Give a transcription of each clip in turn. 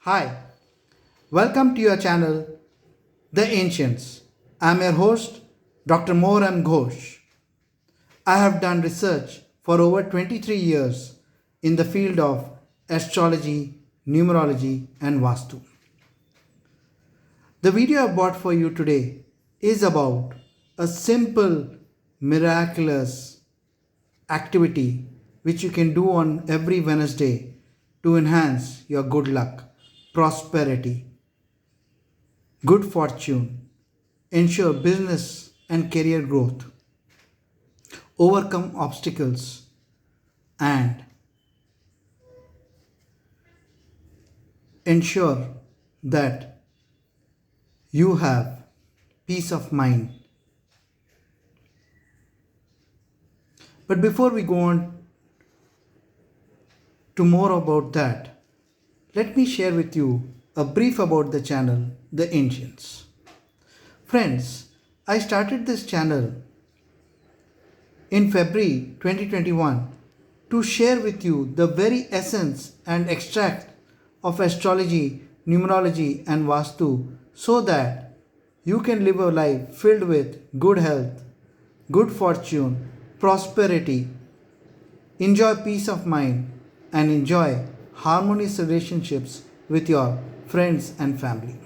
Hi, welcome to your channel, The Ancients. I'm your host, Dr. Moram Ghosh. I have done research for over 23 years in the field of astrology, numerology, and Vastu. The video I brought for you today is about a simple, miraculous activity which you can do on every Wednesday to enhance your good luck, prosperity, good fortune, ensure business and career growth, overcome obstacles, and ensure that you have peace of mind. But before we go on to more about that, let me share with you a brief about the channel, The Ancients. Friends, I started this channel in February 2021 to share with you the very essence and extract of astrology, numerology, and Vastu so that you can live a life filled with good health, good fortune, prosperity, enjoy peace of mind, and enjoy harmonious relationships with your friends and family.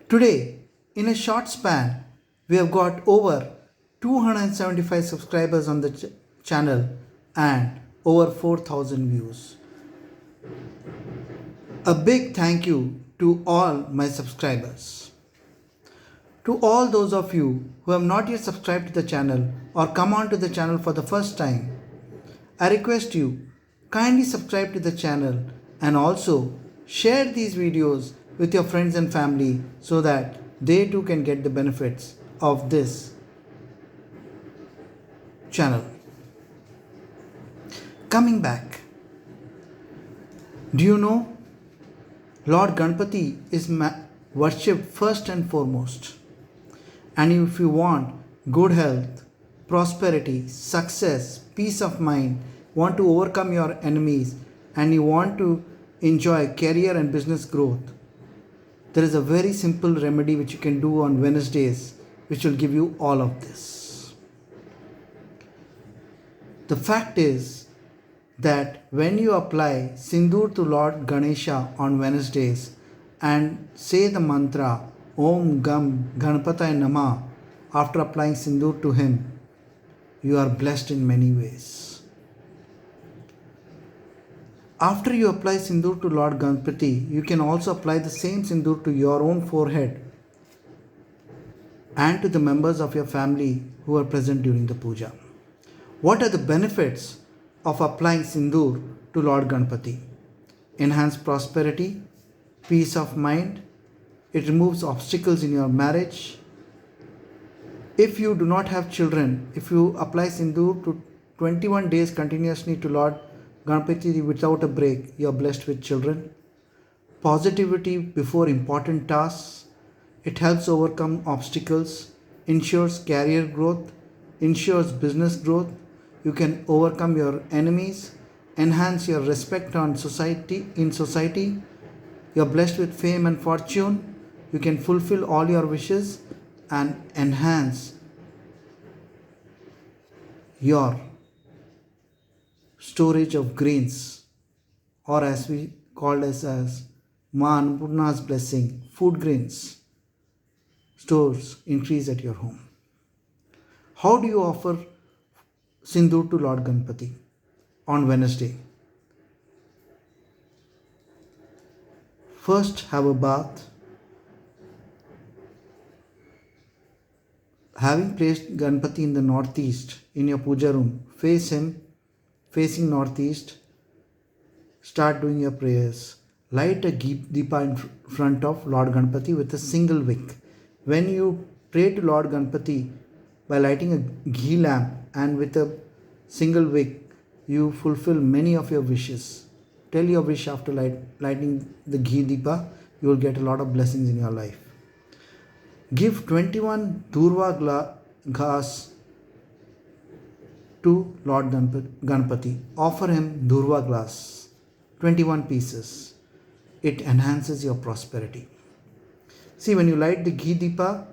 Today, in a short span, we have got over 275 subscribers on the channel and over 4,000 views. A big thank you to all my subscribers. To all those of you who have not yet subscribed to the channel or come onto the channel for the first time, I request you kindly subscribe to the channel and also share these videos with your friends and family so that they too can get the benefits of this channel. Coming back, do you know Lord Ganpati is worshipped first and foremost? And if you want good health, prosperity, success, peace of mind, want to overcome your enemies, and you want to enjoy career and business growth, there is a very simple remedy which you can do on Wednesdays which will give you all of this. The fact is that when you apply Sindoor to Lord Ganesha on Wednesdays and say the mantra Om Gam Ganpataya Nama after applying Sindoor to him, you are blessed in many ways. After you apply Sindoor to Lord Ganpati, you can also apply the same Sindoor to your own forehead and to the members of your family who are present during the puja. What are the benefits of applying Sindoor to Lord Ganpati? Enhance prosperity, peace of mind, it removes obstacles in your marriage. If you do not have children, if you apply Sindoor to 21 days continuously to Lord Ganpati without a break, you are blessed with children. Positivity before important tasks. It helps overcome obstacles, ensures career growth, ensures business growth. You can overcome your enemies, enhance your respect in society. You are blessed with fame and fortune. You can fulfill all your wishes and enhance your storage of grains, or as we call as Ma Annapurna's blessing, food grains stores increase at your home. How do you offer Sindoor to Lord Ganpati on Wednesday? First, have a bath. Having placed Ganpati in the northeast in your puja room, face him facing northeast. Start doing your prayers. Light a deepa in front of Lord Ganpati with a single wick. When you pray to Lord Ganpati by lighting a ghee lamp and with a single wick, you fulfill many of your wishes. Tell your wish after lighting the ghee deepa, you will get a lot of blessings in your life. Give 21 Durva ghas to Lord Ganpati. Offer him Dhurva glass, 21 pieces. It enhances your prosperity. See, when you light the ghee deepa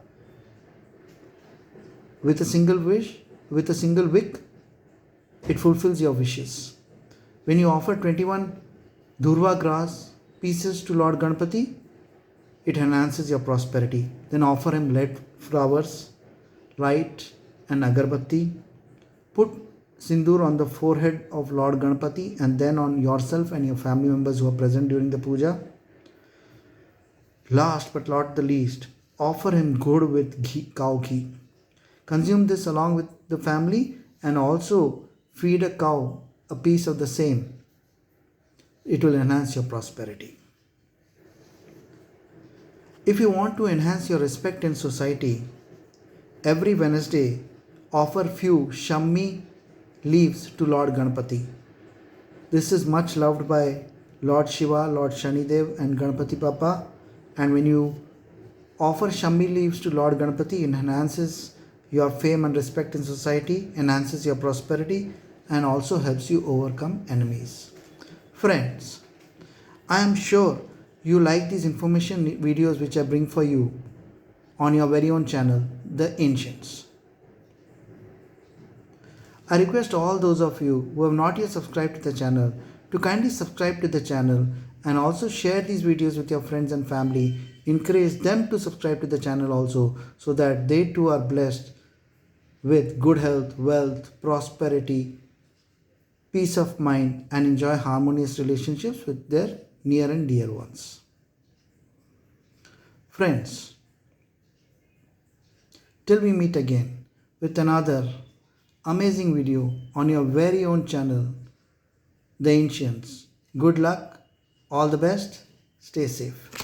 with a single wick, it fulfills your wishes. When you offer 21 Dhurva grass pieces to Lord Ganpati, it enhances your prosperity. Then offer him lead flowers, light and agarbatti. Put sindoor on the forehead of Lord Ganpati and then on yourself and your family members who are present during the puja. Last but not the least, offer him gur with cow ghee. Consume this along with the family and also feed a cow a piece of the same. It will enhance your prosperity. If you want to enhance your respect in society, every Wednesday offer few shammi leaves to Lord Ganpati. This is much loved by Lord Shiva, Lord Shanidev and Ganpati Bappa. And when you offer shammi leaves to Lord Ganpati, it enhances your fame and respect in society, enhances your prosperity and also helps you overcome enemies. Friends, I am sure you like these information videos which I bring for you on your very own channel, The Ancients. I request all those of you who have not yet subscribed to the channel to kindly subscribe to the channel and also share these videos with your friends and family. Encourage them to subscribe to the channel also so that they too are blessed with good health, wealth, prosperity, peace of mind and enjoy harmonious relationships with their near and dear ones. Friends, till we meet again with another amazing video on your very own channel, The Ancients. Good luck, all the best, stay safe.